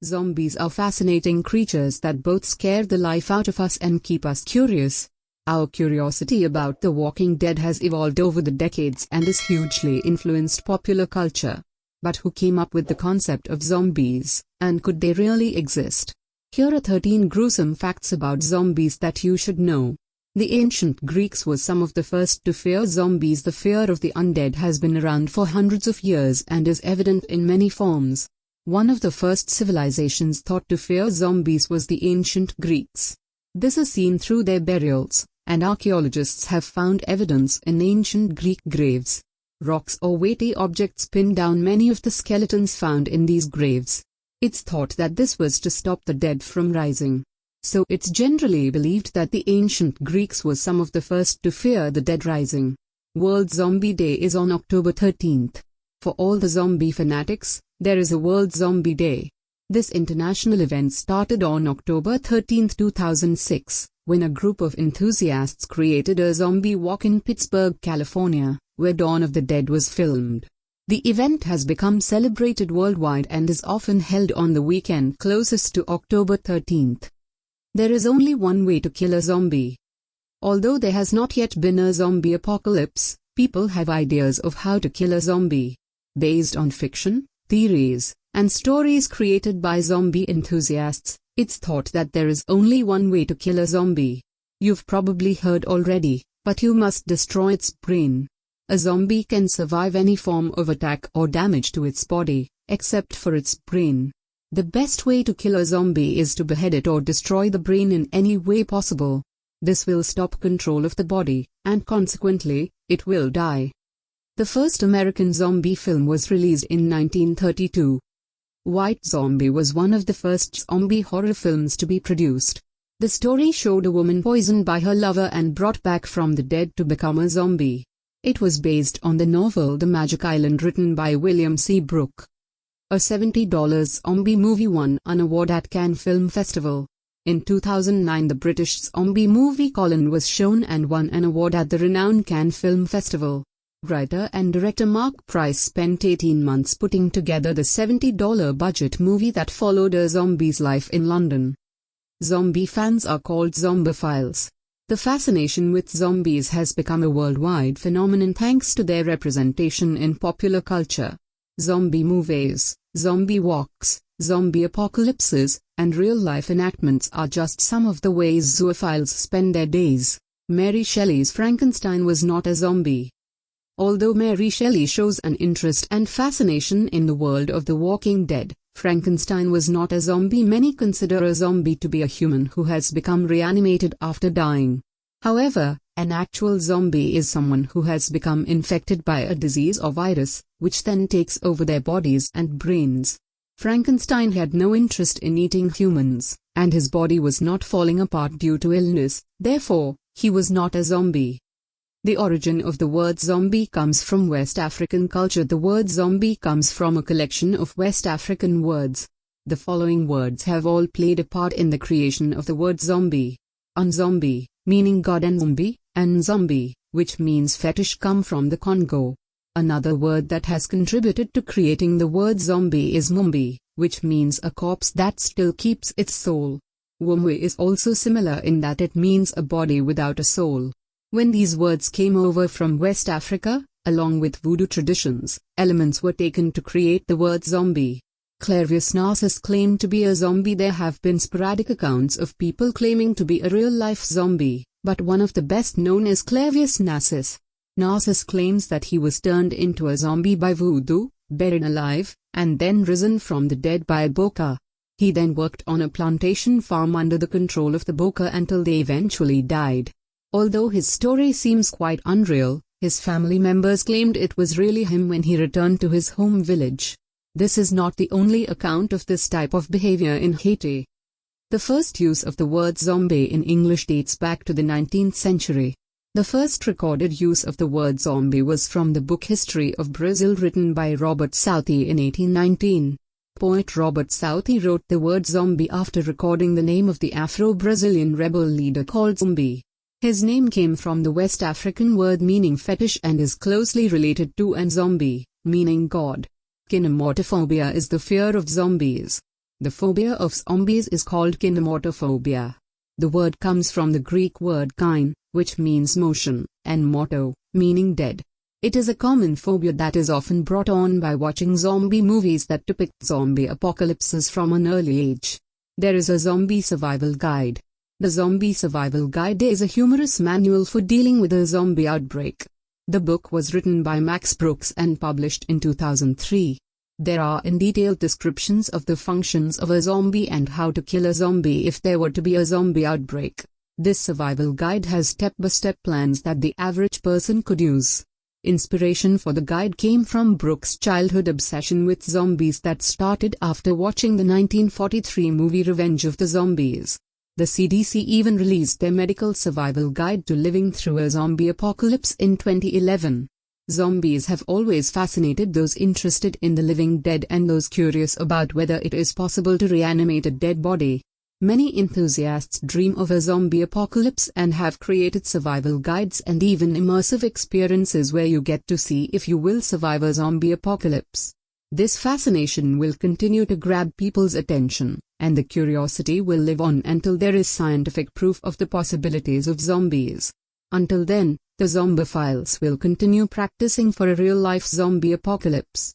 Zombies are fascinating creatures that both scare the life out of us and keep us curious. Our curiosity about The Walking Dead has evolved over the decades and has hugely influenced popular culture. But who came up with the concept of zombies, and could they really exist? Here are 13 gruesome facts about zombies that you should know. The ancient Greeks were some of the first to fear zombies. The fear of the undead has been around for hundreds of years and is evident in many forms. One of the first civilizations thought to fear zombies was the ancient Greeks. This is seen through their burials, and archaeologists have found evidence in ancient Greek graves. Rocks or weighty objects pin down many of the skeletons found in these graves. It's thought that this was to stop the dead from rising. So it's generally believed that the ancient Greeks were some of the first to fear the dead rising. World Zombie Day is on October 13th. For all the zombie fanatics, there is a World Zombie Day. This international event started on October 13, 2006, when a group of enthusiasts created a zombie walk in Pittsburgh, California, where Dawn of the Dead was filmed. The event has become celebrated worldwide and is often held on the weekend closest to October 13th. There is only one way to kill a zombie. Although there has not yet been a zombie apocalypse, people have ideas of how to kill a zombie. Based on fiction, theories, and stories created by zombie enthusiasts, it's thought that there is only one way to kill a zombie. You've probably heard already, but you must destroy its brain. A zombie can survive any form of attack or damage to its body, except for its brain. The best way to kill a zombie is to behead it or destroy the brain in any way possible. This will stop control of the body, and consequently, it will die. The first American zombie film was released in 1932. White Zombie was one of the first zombie horror films to be produced. The story showed a woman poisoned by her lover and brought back from the dead to become a zombie. It was based on the novel The Magic Island written by William C. Brooke. A $70 zombie movie won an award at Cannes Film Festival. In 2009, the British zombie movie Colin was shown and won an award at the renowned Cannes Film Festival. Writer and director Mark Price spent 18 months putting together the $70 budget movie that followed a zombie's life in London. Zombie fans are called zombophiles. The fascination with zombies has become a worldwide phenomenon thanks to their representation in popular culture. Zombie movies, zombie walks, zombie apocalypses, and real-life enactments are just some of the ways zoophiles spend their days. Mary Shelley's Frankenstein was not a zombie. Although Mary Shelley shows an interest and fascination in the world of The Walking Dead, Frankenstein was not a zombie. Many consider a zombie to be a human who has become reanimated after dying. However, an actual zombie is someone who has become infected by a disease or virus, which then takes over their bodies and brains. Frankenstein had no interest in eating humans, and his body was not falling apart due to illness, therefore, he was not a zombie. The origin of the word zombie comes from West African culture. The word zombie comes from a collection of West African words. The following words have all played a part in the creation of the word zombie. Unzombie, meaning god, and zombie, and zombie, which means fetish, come from the Congo. Another word that has contributed to creating the word zombie is mumbi, which means a corpse that still keeps its soul. Wumwe is also similar in that it means a body without a soul. When these words came over from West Africa, along with voodoo traditions, elements were taken to create the word zombie. Clairvius Narcissus claimed to be a zombie. There have been sporadic accounts of people claiming to be a real-life zombie, but one of the best known is Clairvius Narcissus. Narcissus claims that he was turned into a zombie by voodoo, buried alive, and then risen from the dead by a Boka. He then worked on a plantation farm under the control of the Boka until they eventually died. Although his story seems quite unreal, his family members claimed it was really him when he returned to his home village. This is not the only account of this type of behavior in Haiti. The first use of the word zombie in English dates back to the 19th century. The first recorded use of the word zombie was from the book History of Brazil written by Robert Southey in 1819. Poet Robert Southey wrote the word zombie after recording the name of the Afro-Brazilian rebel leader called Zumbi. His name came from the West African word meaning fetish and is closely related to and zombie, meaning god. Kinematophobia is the fear of zombies. The phobia of zombies is called kinematophobe. The word comes from the Greek word kine, which means motion, and moto, meaning dead. It is a common phobia that is often brought on by watching zombie movies that depict zombie apocalypses from an early age. There is a zombie survival guide. The Zombie Survival Guide is a humorous manual for dealing with a zombie outbreak. The book was written by Max Brooks and published in 2003. There are detailed descriptions of the functions of a zombie and how to kill a zombie if there were to be a zombie outbreak. This survival guide has step-by-step plans that the average person could use. Inspiration for the guide came from Brooks' childhood obsession with zombies that started after watching the 1943 movie Revenge of the Zombies. The CDC even released their medical survival guide to living through a zombie apocalypse in 2011. Zombies have always fascinated those interested in the living dead and those curious about whether it is possible to reanimate a dead body. Many enthusiasts dream of a zombie apocalypse and have created survival guides and even immersive experiences where you get to see if you will survive a zombie apocalypse. This fascination will continue to grab people's attention, and the curiosity will live on until there is scientific proof of the possibilities of zombies. Until then, the Zombophiles will continue practicing for a real-life zombie apocalypse.